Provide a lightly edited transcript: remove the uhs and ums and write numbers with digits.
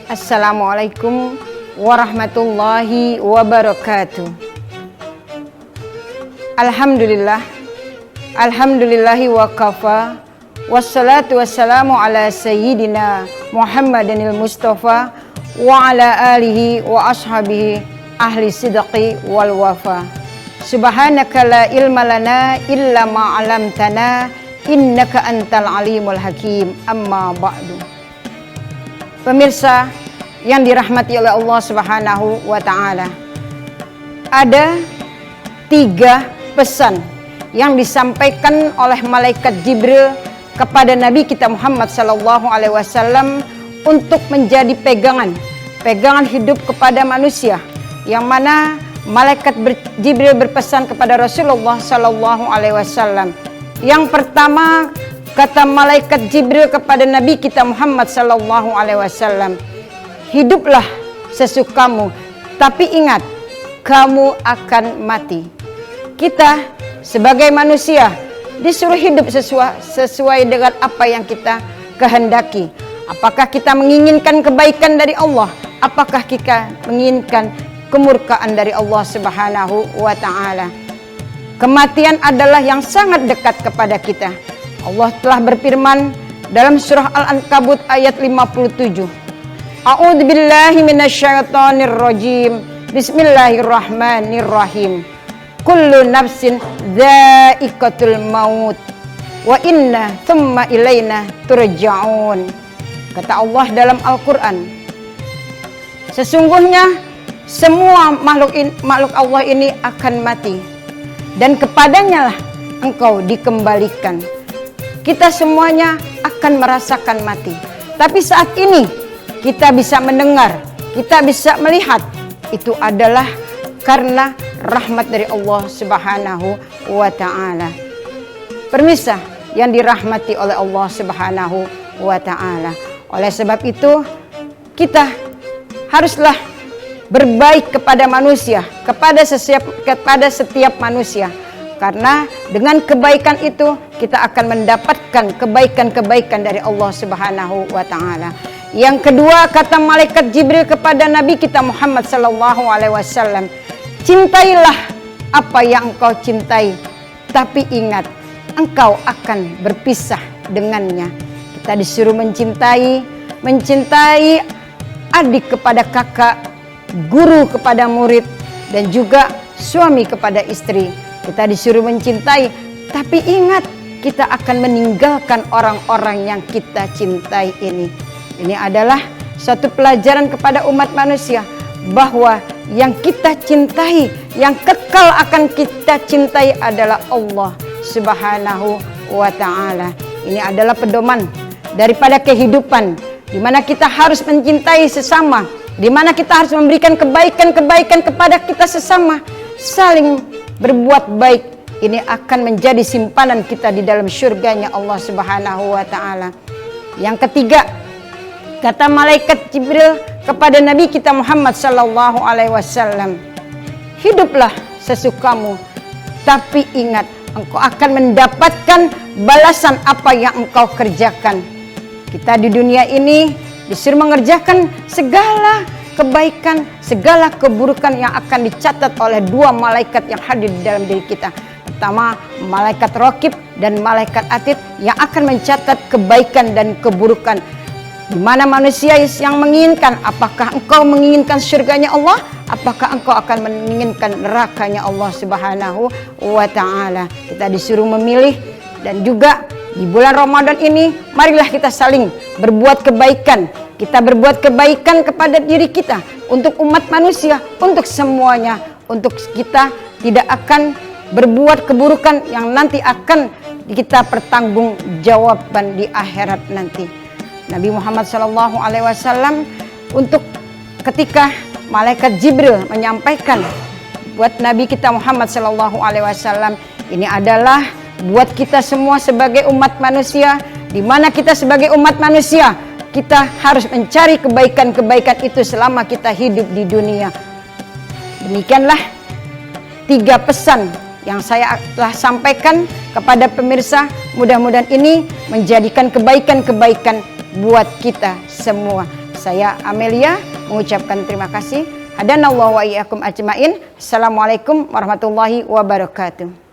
Assalamualaikum warahmatullahi wabarakatuh. Alhamdulillah, alhamdulillahi wa kafa, wassalatu wassalamu ala sayyidina Muhammadinil Mustafa wa ala alihi wa ashabihi ahli sidqi wal wafa. Subhanaka la ilma lana illa ma 'allamtana innaka antal alimul hakim. Amma ba'du. Pemirsa yang dirahmati oleh Allah Subhanahu wa taala, ada 3 pesan yang disampaikan oleh malaikat Jibril kepada Nabi kita Muhammad sallallahu alaihi wasallam untuk menjadi pegangan hidup kepada manusia, yang mana malaikat Jibril berpesan kepada Rasulullah sallallahu alaihi wasallam. Yang pertama, kata malaikat Jibril kepada Nabi kita Muhammad sallallahu alaihi wasallam, hiduplah sesukamu, tapi ingat, kamu akan mati. Kita sebagai manusia disuruh hidup sesuai dengan apa yang kita kehendaki. Apakah kita menginginkan kebaikan dari Allah? Apakah kita menginginkan kemurkaan dari Allah Subhanahu wa taala? Kematian adalah yang sangat dekat kepada kita. Allah telah berfirman dalam surah Al-Ankabut ayat 57. A'udzubillahi minasyaitonirrajim. Bismillahirrahmanirrahim. Kullu nafsin dha'iqatul maut wa inna thumma ilaina turja'un. Kata Allah dalam Al-Qur'an, sesungguhnya semua makhluk Allah ini akan mati, dan kepadanya lah engkau dikembalikan. Kita semuanya akan merasakan mati. Tapi saat ini kita bisa mendengar, kita bisa melihat, itu adalah karena rahmat dari Allah Subhanahu wa taala. Pemirsa yang dirahmati oleh Allah Subhanahu wa taala. Oleh sebab itu, kita haruslah berbaik kepada manusia, kepada setiap manusia. Karena dengan kebaikan itu kita akan mendapatkan kebaikan-kebaikan dari Allah Subhanahu wa taala. Yang kedua, kata malaikat Jibril kepada Nabi kita Muhammad sallallahu alaihi wasallam, cintailah apa yang engkau cintai, tapi ingat, engkau akan berpisah dengannya. Kita disuruh mencintai adik kepada kakak, guru kepada murid, dan juga suami kepada istri. Kita disuruh mencintai, tapi ingat, kita akan meninggalkan orang-orang yang kita cintai ini. Ini adalah suatu pelajaran kepada umat manusia, bahwa yang kita cintai, yang kekal akan kita cintai adalah Allah Subhanahu wa taala. Ini adalah pedoman daripada kehidupan, di mana kita harus mencintai sesama, di mana kita harus memberikan kebaikan-kebaikan kepada kita sesama, saling berbuat baik. Ini akan menjadi simpanan kita di dalam syurganya Allah Subhanahu wa taala. Yang ketiga, kata malaikat Jibril kepada Nabi kita Muhammad sallallahu alaihi wasallam, hiduplah sesukamu, tapi ingat, engkau akan mendapatkan balasan apa yang engkau kerjakan. Kita di dunia ini disuruh mengerjakan segala kebaikan, segala keburukan yang akan dicatat oleh 2 malaikat yang hadir di dalam diri kita. Pertama, malaikat Raqib dan malaikat Atid yang akan mencatat kebaikan dan keburukan. Di mana manusia yang menginginkan, apakah engkau menginginkan surganya Allah, apakah engkau akan menginginkan nerakanya Allah Subhanahu wa taala. Kita disuruh memilih, dan juga di bulan Ramadan ini marilah kita saling berbuat kebaikan. Kita berbuat kebaikan kepada diri kita, untuk umat manusia, untuk semuanya, untuk kita tidak akan berbuat keburukan yang nanti akan kita pertanggungjawaban di akhirat nanti. Nabi Muhammad sallallahu alaihi wasallam, untuk ketika malaikat Jibril menyampaikan buat Nabi kita Muhammad sallallahu alaihi wasallam, ini adalah buat kita semua sebagai umat manusia, di mana kita sebagai umat manusia, kita harus mencari kebaikan-kebaikan itu selama kita hidup di dunia. Demikianlah 3 pesan yang saya telah sampaikan kepada pemirsa. Mudah-mudahan ini menjadikan kebaikan-kebaikan buat kita semua. Saya Amelia mengucapkan terima kasih. Hadanallahu wa iyyakum ajmain. Assalamualaikum warahmatullahi wabarakatuh.